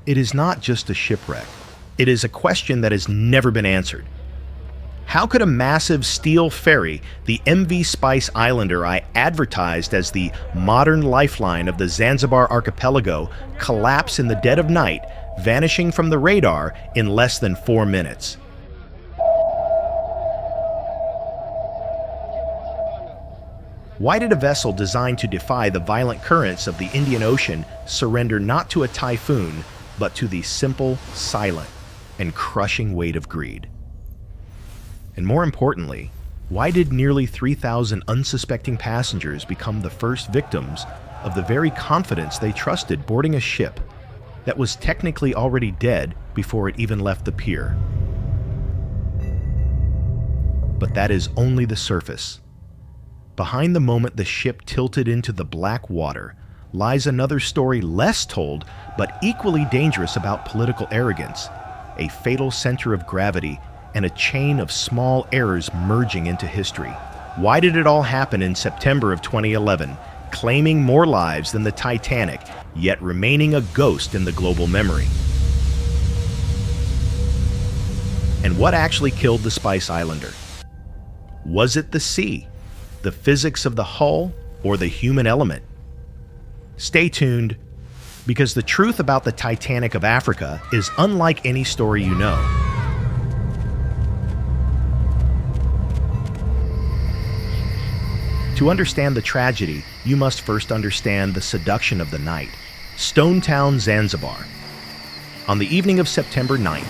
It is not just a shipwreck. It is a question that has never been answered. How could a massive steel ferry, the MV Spice Islander I advertised as the modern lifeline of the Zanzibar archipelago, collapse in the dead of night, vanishing from the radar in less than 4 minutes? Why did a vessel designed to defy the violent currents of the Indian Ocean surrender not to a typhoon, but to the simple, silent, and crushing weight of greed? And more importantly, why did nearly 3,000 unsuspecting passengers become the first victims of the very confidence they trusted boarding a ship that was technically already dead before it even left the pier? But that is only the surface. Behind the moment the ship tilted into the black water lies another story less told but equally dangerous about political arrogance, a fatal center of gravity, and a chain of small errors merging into history. Why did it all happen in September of 2011, claiming more lives than the Titanic, yet remaining a ghost in the global memory? And what actually killed the Spice Islander? Was it the sea, the physics of the hull, or the human element? Stay tuned, because the truth about the Titanic of Africa is unlike any story you know. To understand the tragedy, you must first understand the seduction of the night. Stone Town, Zanzibar. On the evening of September 9th,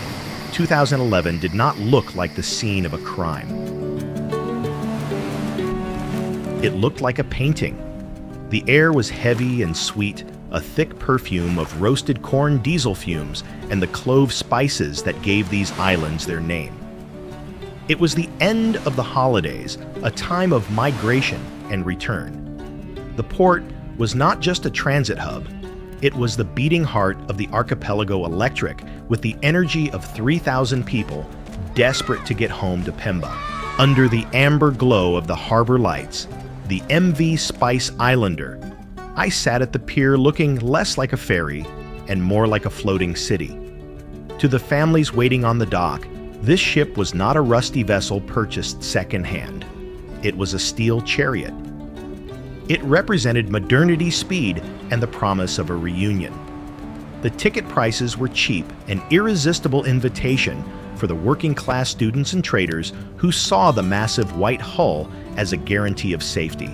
2011 did not look like the scene of a crime. It looked like a painting. The air was heavy and sweet, a thick perfume of roasted corn diesel fumes and the clove spices that gave these islands their name. It was the end of the holidays, a time of migration and return. The port was not just a transit hub, it was the beating heart of the archipelago electric, with the energy of 3,000 people desperate to get home to Pemba. Under the amber glow of the harbor lights, the MV Spice Islander, I sat at the pier looking less like a ferry and more like a floating city. To the families waiting on the dock, this ship was not a rusty vessel purchased secondhand. It was a steel chariot. It represented modernity, speed, and the promise of a reunion. The ticket prices were cheap, an irresistible invitation for the working-class students and traders who saw the massive white hull as a guarantee of safety.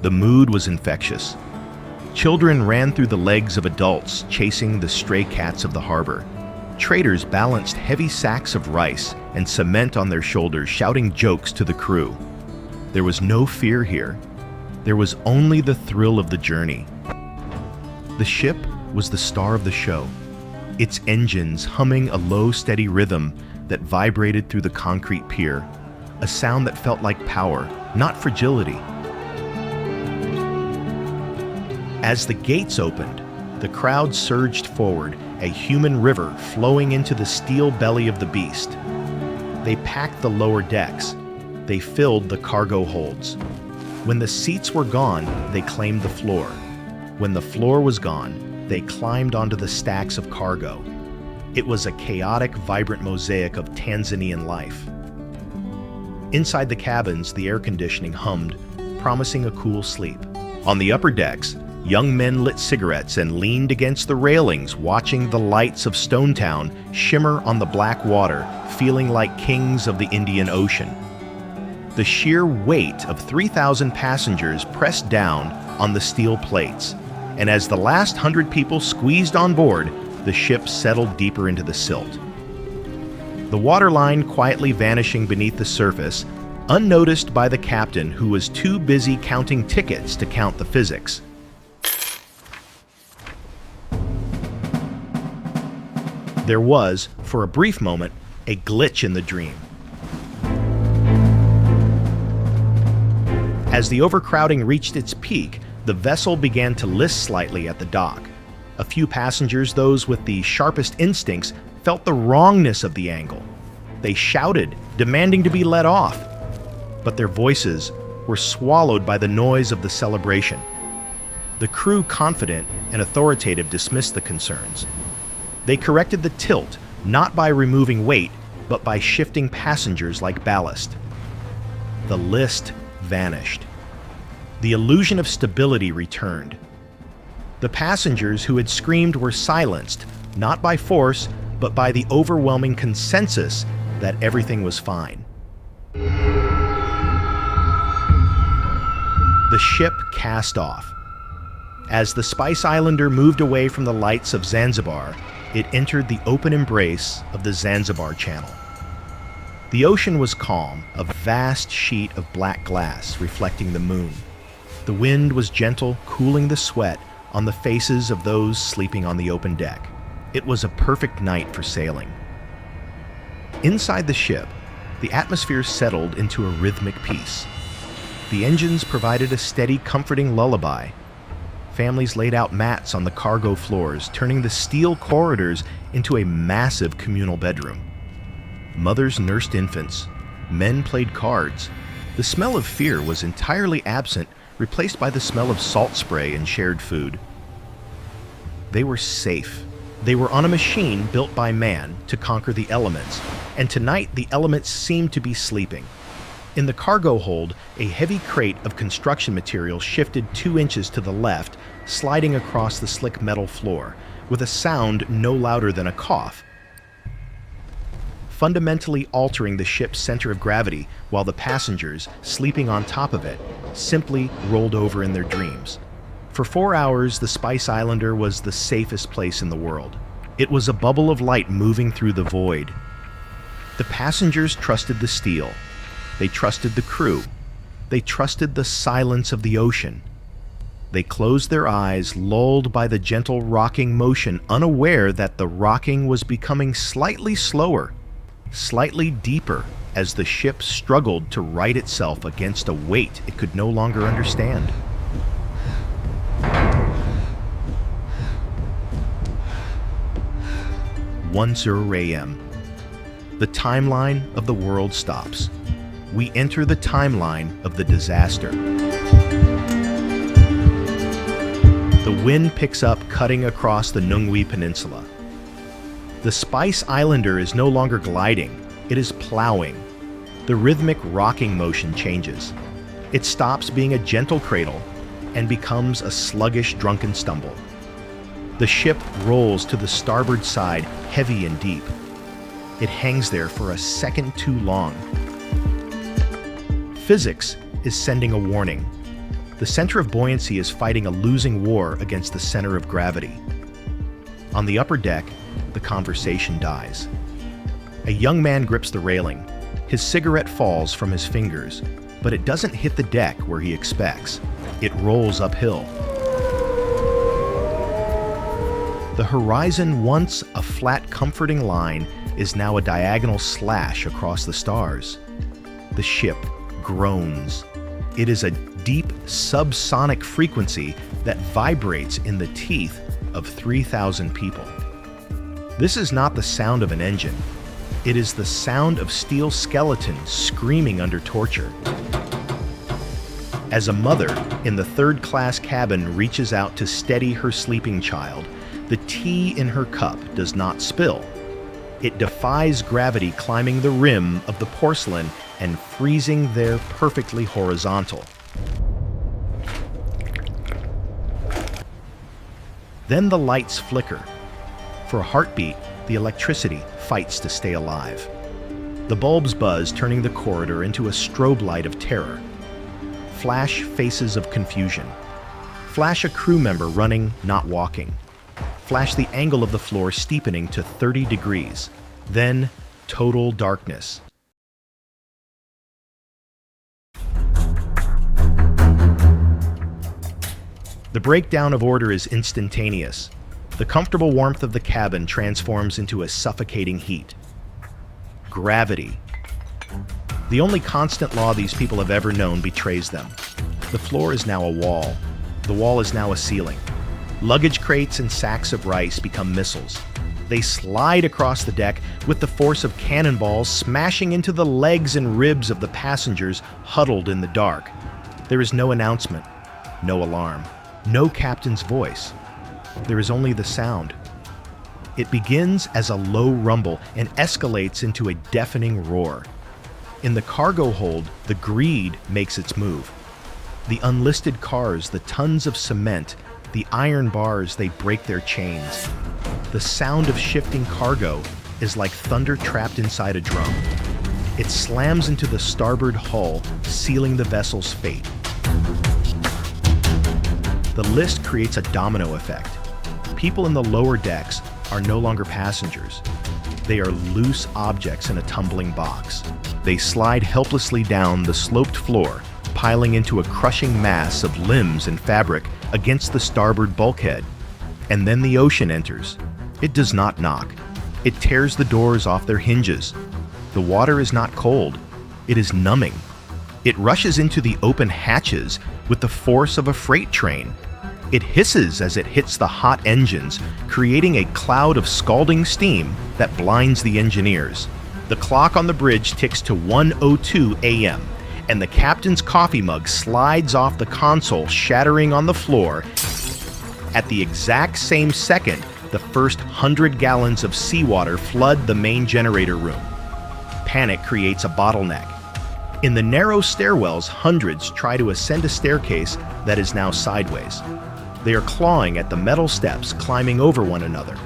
The mood was infectious. Children ran through the legs of adults, chasing the stray cats of the harbor. Traders balanced heavy sacks of rice and cement on their shoulders, shouting jokes to the crew. There was no fear here. There was only the thrill of the journey. The ship was the star of the show, its engines humming a low, steady rhythm that vibrated through the concrete pier, a sound that felt like power, not fragility. As the gates opened, the crowd surged forward, a human river flowing into the steel belly of the beast. They packed the lower decks. They filled the cargo holds. When the seats were gone, they claimed the floor. When the floor was gone, they climbed onto the stacks of cargo. It was a chaotic, vibrant mosaic of Tanzanian life. Inside the cabins, the air conditioning hummed, promising a cool sleep. On the upper decks, young men lit cigarettes and leaned against the railings, watching the lights of Stone Town shimmer on the black water, feeling like kings of the Indian Ocean. The sheer weight of 3,000 passengers pressed down on the steel plates, and as the last 100 people squeezed on board, the ship settled deeper into the silt. The waterline quietly vanishing beneath the surface, unnoticed by the captain who was too busy counting tickets to count the physics. There was, for a brief moment, a glitch in the dream. As the overcrowding reached its peak, the vessel began to list slightly at the dock. A few passengers, those with the sharpest instincts, felt the wrongness of the angle. They shouted, demanding to be let off. But their voices were swallowed by the noise of the celebration. The crew, confident and authoritative, dismissed the concerns. They corrected the tilt, not by removing weight, but by shifting passengers like ballast. The list vanished. The illusion of stability returned. The passengers who had screamed were silenced, not by force, but by the overwhelming consensus that everything was fine. The ship cast off. As the Spice Islander moved away from the lights of Zanzibar, it entered the open embrace of the Zanzibar Channel. The ocean was calm, a vast sheet of black glass reflecting the moon. The wind was gentle, cooling the sweat on the faces of those sleeping on the open deck. It was a perfect night for sailing. Inside the ship, the atmosphere settled into a rhythmic peace. The engines provided a steady, comforting lullaby. Families laid out mats on the cargo floors, turning the steel corridors into a massive communal bedroom. Mothers nursed infants. Men played cards. The smell of fear was entirely absent, replaced by the smell of salt spray and shared food. They were safe. They were on a machine built by man to conquer the elements, and tonight the elements seemed to be sleeping. In the cargo hold, a heavy crate of construction material shifted 2 inches to the left, sliding across the slick metal floor, with a sound no louder than a cough, fundamentally altering the ship's center of gravity, while the passengers, sleeping on top of it, simply rolled over in their dreams. For 4 hours, the Spice Islander was the safest place in the world. It was a bubble of light moving through the void. The passengers trusted the steel. They trusted the crew. They trusted the silence of the ocean. They closed their eyes, lulled by the gentle rocking motion, unaware that the rocking was becoming slightly slower, slightly deeper, as the ship struggled to right itself against a weight it could no longer understand. A.m. The timeline of the world stops. We enter the timeline of the disaster. The wind picks up, cutting across the Nungwi Peninsula. The Spice Islander is no longer gliding, it is plowing. The rhythmic rocking motion changes. It stops being a gentle cradle and becomes a sluggish, drunken stumble. The ship rolls to the starboard side, heavy and deep. It hangs there for a second too long. Physics is sending a warning. The center of buoyancy is fighting a losing war against the center of gravity. On the upper deck, the conversation dies. A young man grips the railing. His cigarette falls from his fingers, but it doesn't hit the deck where he expects. It rolls uphill. The horizon, once a flat, comforting line, is now a diagonal slash across the stars. The ship groans. It is a deep subsonic frequency that vibrates in the teeth of 3,000 people. This is not the sound of an engine. It is the sound of steel skeletons screaming under torture. As a mother in the third-class cabin reaches out to steady her sleeping child, the tea in her cup does not spill. It defies gravity, climbing the rim of the porcelain and freezing there perfectly horizontal. Then the lights flicker. For a heartbeat, the electricity fights to stay alive. The bulbs buzz, turning the corridor into a strobe light of terror. Flash faces of confusion. Flash a crew member running, not walking. Flash the angle of the floor steepening to 30 degrees. Then, total darkness. The breakdown of order is instantaneous. The comfortable warmth of the cabin transforms into a suffocating heat. Gravity. The only constant law these people have ever known betrays them. The floor is now a wall. The wall is now a ceiling. Luggage crates and sacks of rice become missiles. They slide across the deck with the force of cannonballs, smashing into the legs and ribs of the passengers huddled in the dark. There is no announcement, no alarm. No captain's voice. There is only the sound. It begins as a low rumble and escalates into a deafening roar. In the cargo hold, the greed makes its move. The unlisted cars, the tons of cement, the iron bars, they break their chains. The sound of shifting cargo is like thunder trapped inside a drum. It slams into the starboard hull, sealing the vessel's fate. The list creates a domino effect. People in the lower decks are no longer passengers. They are loose objects in a tumbling box. They slide helplessly down the sloped floor, piling into a crushing mass of limbs and fabric against the starboard bulkhead. And then the ocean enters. It does not knock. It tears the doors off their hinges. The water is not cold. It is numbing. It rushes into the open hatches with the force of a freight train. It hisses as it hits the hot engines, creating a cloud of scalding steam that blinds the engineers. The clock on the bridge ticks to 1:02 a.m., and the captain's coffee mug slides off the console, shattering on the floor. At the exact same second, the first 100 gallons of seawater flood the main generator room. Panic creates a bottleneck. In the narrow stairwells, hundreds try to ascend a staircase that is now sideways. They are clawing at the metal steps, climbing over one another.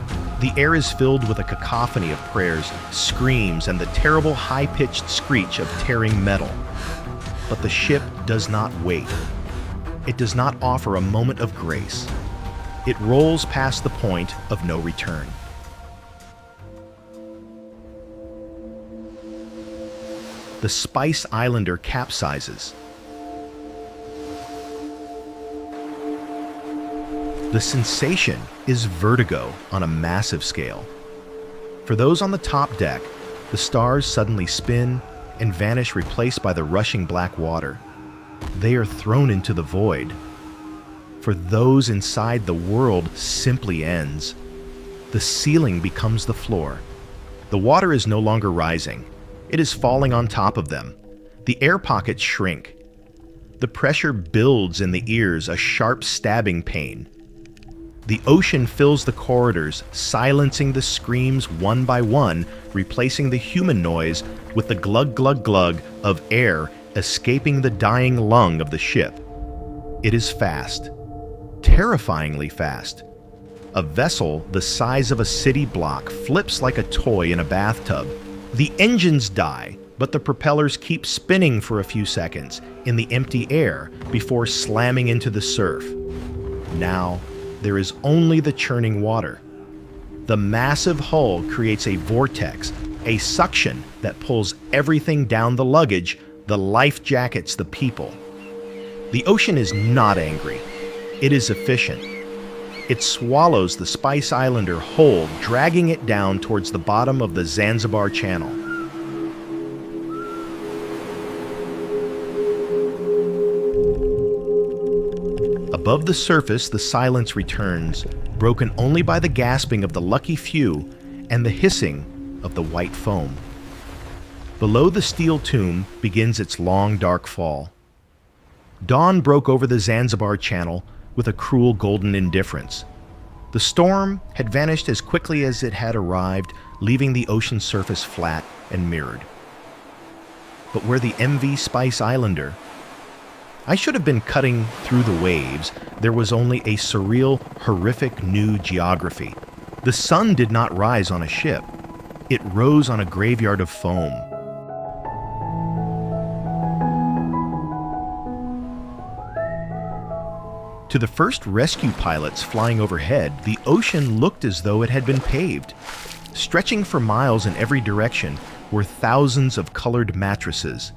The air is filled with a cacophony of prayers, screams, and the terrible high-pitched screech of tearing metal. But the ship does not wait. It does not offer a moment of grace. It rolls past the point of no return. The Spice Islander capsizes. The sensation is vertigo on a massive scale. For those on the top deck, the stars suddenly spin and vanish, replaced by the rushing black water. They are thrown into the void. For those inside, the world simply ends. The ceiling becomes the floor. The water is no longer rising. It is falling on top of them. The air pockets shrink. The pressure builds in the ears, a sharp stabbing pain. The ocean fills the corridors, silencing the screams one by one, replacing the human noise with the glug glug glug of air escaping the dying lung of the ship. It is fast, terrifyingly fast. A vessel the size of a city block flips like a toy in a bathtub. The engines die, but the propellers keep spinning for a few seconds in the empty air before slamming into the surf. Now, there is only the churning water. The massive hull creates a vortex, a suction that pulls everything down the luggage, the life jackets, the people. The ocean is not angry. It is efficient. It swallows the Spice Islander whole, dragging it down towards the bottom of the Zanzibar Channel. Above the surface, the silence returns, broken only by the gasping of the lucky few and the hissing of the white foam. Below the steel tomb begins its long, dark fall. Dawn broke over the Zanzibar Channel with a cruel golden indifference. The storm had vanished as quickly as it had arrived, leaving the ocean surface flat and mirrored. But where the MV Spice Islander? I should have been cutting through the waves. There was only a surreal, horrific new geography. The sun did not rise on a ship. It rose on a graveyard of foam. To the first rescue pilots flying overhead, the ocean looked as though it had been paved. Stretching for miles in every direction were thousands of colored mattresses.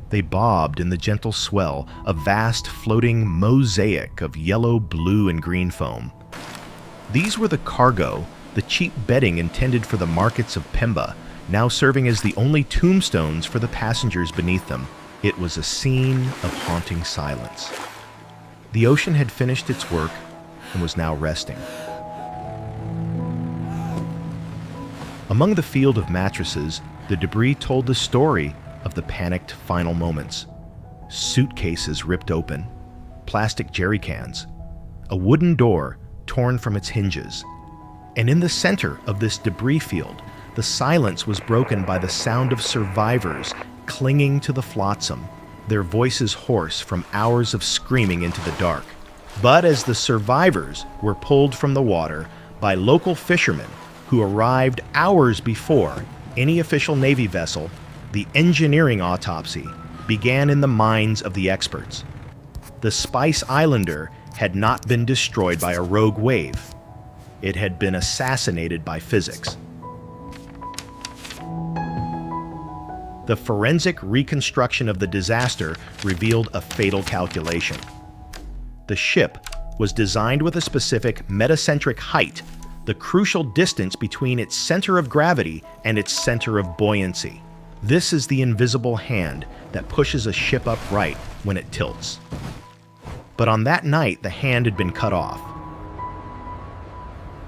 They bobbed in the gentle swell, a vast floating mosaic of yellow, blue, and green foam. These were the cargo, the cheap bedding intended for the markets of Pemba, now serving as the only tombstones for the passengers beneath them. It was a scene of haunting silence. The ocean had finished its work and was now resting. Among the field of mattresses, the debris told the story of the panicked final moments. Suitcases ripped open, plastic jerry cans, a wooden door torn from its hinges. And in the center of this debris field, the silence was broken by the sound of survivors clinging to the flotsam, their voices hoarse from hours of screaming into the dark. But as the survivors were pulled from the water by local fishermen who arrived hours before any official Navy vessel, the engineering autopsy began in the minds of the experts. The Spice Islander had not been destroyed by a rogue wave. It had been assassinated by physics. The forensic reconstruction of the disaster revealed a fatal calculation. The ship was designed with a specific metacentric height, the crucial distance between its center of gravity and its center of buoyancy. This is the invisible hand that pushes a ship upright when it tilts. But on that night, the hand had been cut off.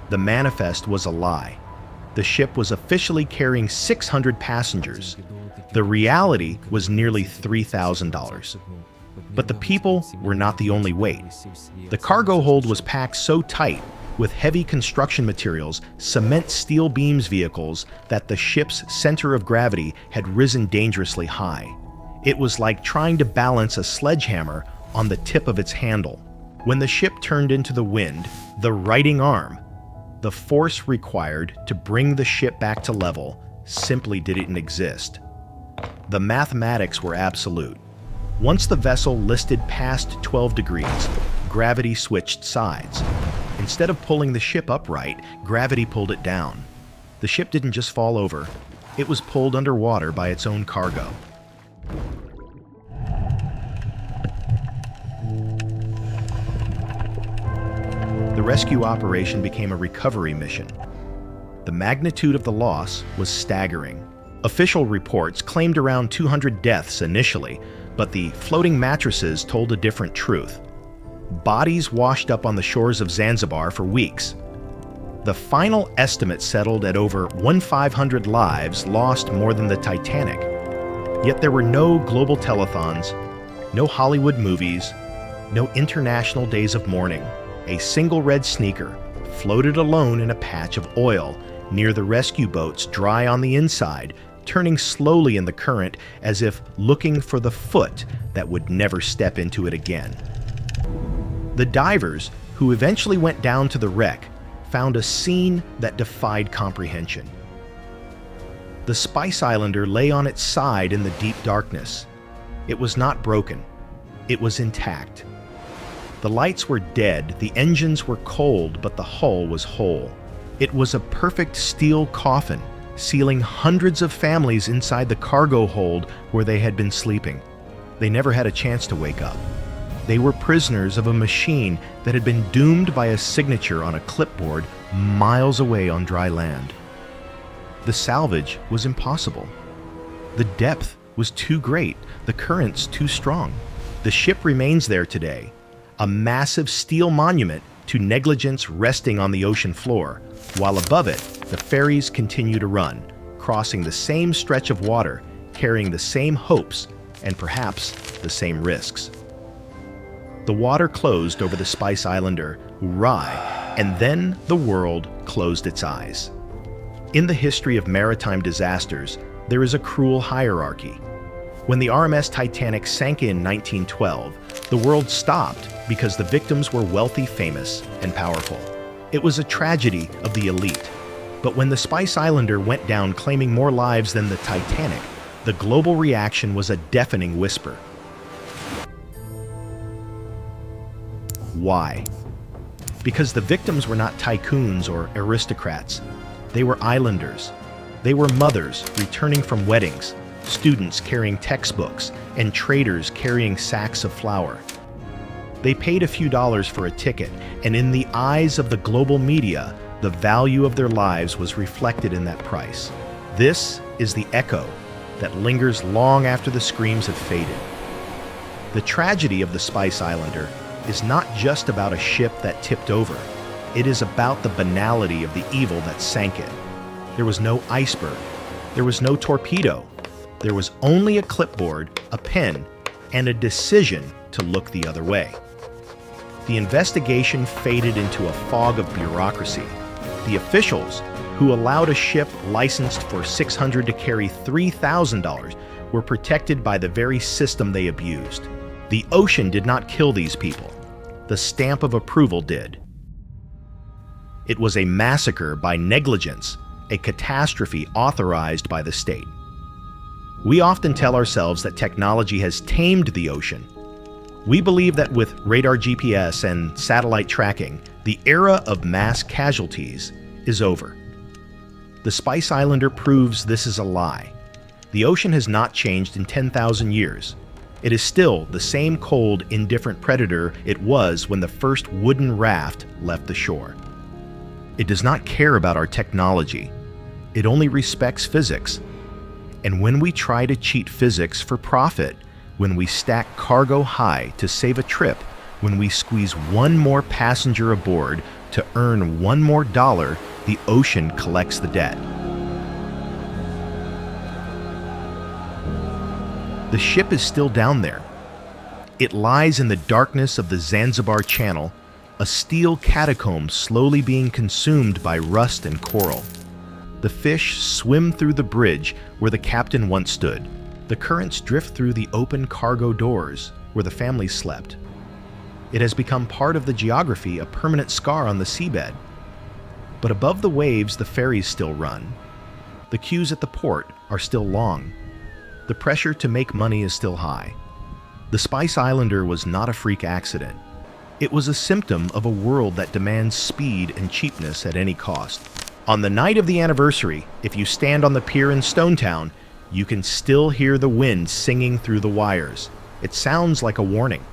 The manifest was a lie. The ship was officially carrying 600 passengers. The reality was nearly $3,000. But the people were not the only weight. The cargo hold was packed so tight with heavy construction materials, cement steel beams vehicles, that the ship's center of gravity had risen dangerously high. It was like trying to balance a sledgehammer on the tip of its handle. When the ship turned into the wind, the righting arm, the force required to bring the ship back to level, simply didn't exist. The mathematics were absolute. Once the vessel listed past 12 degrees, gravity switched sides. Instead of pulling the ship upright, gravity pulled it down. The ship didn't just fall over, it was pulled underwater by its own cargo. The rescue operation became a recovery mission. The magnitude of the loss was staggering. Official reports claimed around 200 deaths initially, but the floating mattresses told a different truth. Bodies washed up on the shores of Zanzibar for weeks. The final estimate settled at over 1,500 lives lost more than the Titanic. Yet there were no global telethons, no Hollywood movies, no international days of mourning. A single red sneaker floated alone in a patch of oil near the rescue boats, dry on the inside, turning slowly in the current as if looking for the foot that would never step into it again. The divers, who eventually went down to the wreck, found a scene that defied comprehension. The Spice Islander lay on its side in the deep darkness. It was not broken. It was intact. The lights were dead, the engines were cold, but the hull was whole. It was a perfect steel coffin, sealing hundreds of families inside the cargo hold where they had been sleeping. They never had a chance to wake up. They were prisoners of a machine that had been doomed by a signature on a clipboard miles away on dry land. The salvage was impossible. The depth was too great, the currents too strong. The ship remains there today, a massive steel monument to negligence resting on the ocean floor, while above it, the ferries continue to run, crossing the same stretch of water, carrying the same hopes and perhaps the same risks. The water closed over the Spice Islander, Rai, and then the world closed its eyes. In the history of maritime disasters, there is a cruel hierarchy. When the RMS Titanic sank in 1912, the world stopped because the victims were wealthy, famous, and powerful. It was a tragedy of the elite. But when the Spice Islander went down claiming more lives than the Titanic, the global reaction was a deafening whisper. Why? Because the victims were not tycoons or aristocrats. They were islanders. They were mothers returning from weddings, students carrying textbooks, and traders carrying sacks of flour. They paid a few dollars for a ticket, and in the eyes of the global media, the value of their lives was reflected in that price. This is the echo that lingers long after the screams have faded. The tragedy of the Spice Islander is not just about a ship that tipped over. It is about the banality of the evil that sank it. There was no iceberg. There was no torpedo. There was only a clipboard, a pen, and a decision to look the other way. the investigation faded into a fog of bureaucracy. The officials, who allowed a ship licensed for $600 to carry $3,000, were protected by the very system they abused. The ocean did not kill these people. The stamp of approval did. It was a massacre by negligence, a catastrophe authorized by the state. We often tell ourselves that technology has tamed the ocean. We believe that with radar GPS and satellite tracking, the era of mass casualties is over. The Spice Islander proves this is a lie. The ocean has not changed in 10,000 years. It is still the same cold, indifferent predator it was when the first wooden raft left the shore. It does not care about our technology. It only respects physics. And when we try to cheat physics for profit, when we stack cargo high to save a trip, when we squeeze one more passenger aboard to earn one more dollar, the ocean collects the debt. The ship is still down there. It lies in the darkness of the Zanzibar Channel, a steel catacomb slowly being consumed by rust and coral. The fish swim through the bridge where the captain once stood. The currents drift through the open cargo doors where the family slept. It has become part of the geography, a permanent scar on the seabed. But above the waves, the ferries still run. The queues at the port are still long. The pressure to make money is still high. The Spice Islander was not a freak accident. It was a symptom of a world that demands speed and cheapness at any cost. On the night of the anniversary, if you stand on the pier in Stonetown, you can still hear the wind singing through the wires. It sounds like a warning.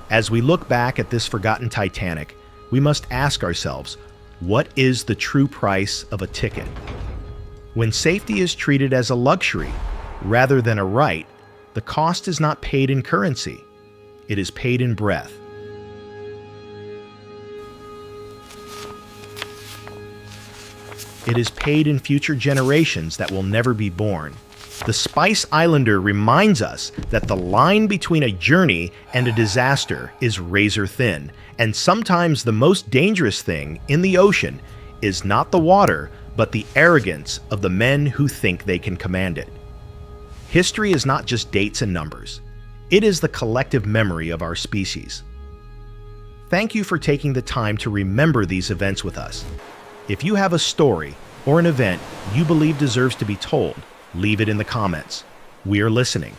As we look back at this forgotten Titanic, we must ask ourselves, what is the true price of a ticket? When safety is treated as a luxury rather than a right, the cost is not paid in currency. It is paid in breath. It is paid in future generations that will never be born. The Spice Islander reminds us that the line between a journey and a disaster is razor thin, and sometimes the most dangerous thing in the ocean is not the water, but the arrogance of the men who think they can command it. History is not just dates and numbers. It is the collective memory of our species. Thank you for taking the time to remember these events with us. If you have a story or an event you believe deserves to be told, leave it in the comments. We are listening.